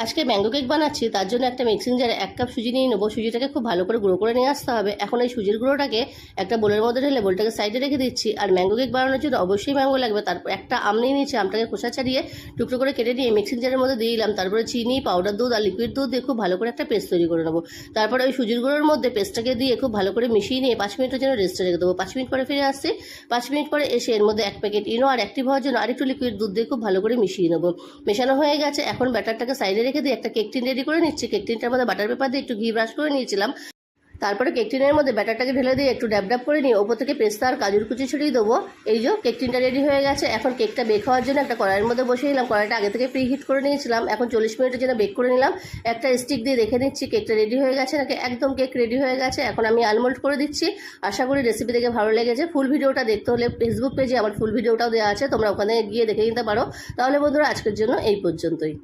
আজকে mango cake বানাচ্ছি, তার জন্য একটা মিক্সিং জারে 1 কাপ সুজি নিয়ে নেবো। সুজিটাকে খুব ভালো করে গুঁড়ো করে নিয়ে আসতে হবে। এখন এই সুজির গুঁড়োটাকে একটা বোলের মধ্যে ঢেলে বোলটাকে সাইডে রেখে দিচ্ছি। আর ম্যাঙ্গো কেক বানানোর জন্য অবশ্যই ম্যাঙ্গো লাগবে। তারপর একটা আম নিয়ে নিচ্ছি, আমটাকে খোসা ছাড়িয়ে টুকরো করে কেটে নিয়ে মিক্সিং জারের মধ্যে দিয়ে দিলাম। তারপরে চিনি, পাউডার দুধ আর লিকুইড দুধ দিয়ে খুব ভালো করে একটা পেস্ট তৈরি করে নেবো। তারপরে ওই সুজির গুঁড়োর মধ্যে পেস্টটাকে দিয়ে খুব ভালো করে মিশিয়ে নিয়ে 5 মিনিটের জন্য রেস্টে রেখে দেবো। 5 মিনিট পরে ফিরে আসছি। 5 মিনিট পরে এসে এর মধ্যে 1 প্যাকেট ইনো আর অ্যাক্টিভ হওয়ার জন্য আরেকটু লিকুইড দুধ দিয়ে খুব ভালো করে মিশিয়ে নেবো। মেশানো হয়ে গেছে। এখন ব্যাটারটাকে সাইডে রেখে দিয়ে একটা কেক টিন রেডি করে নিচ্ছি। কেক টিনটার মধ্যে বাটার পেপার দিয়ে একটু ঘি ব্রাশ করে নিয়েছিলাম। তারপরে কেক টিনের মধ্যে ব্যাটারটাকে ঢেলে দিয়ে একটু ড্যাব ড্যাব করে নিয়ে ওপর থেকে পেস্তা আর কাজুর কুচি ছড়িয়ে দেবো। এই যে কেক টিনটা রেডি হয়ে গেছে। এখন কেকটা বেক হওয়ার জন্য একটা কড়াইয়ের মধ্যে বসিয়ে নিলাম। কড়াইটা আগে থেকে প্রি হিট করে নিয়েছিলাম। এখন 40 মিনিটের জন্য বেক করে নিলাম। একটা স্টিক দিয়ে দেখে নিচ্ছি কেকটা রেডি হয়ে গেছে নাকি। একদম কেক রেডি হয়ে গেছে। এখন আমি আলমোল্ড করে দিচ্ছি। আশা করি রেসিপি দেখে ভালো লেগেছে। ফুল ভিডিওটা দেখতে হলে ফেসবুক পেজে আমার ফুল ভিডিওটাও দেওয়া আছে, তোমরা ওখানে গিয়ে দেখে নিতে পারো। তাহলে বন্ধুরা আজকের জন্য এই পর্যন্তই।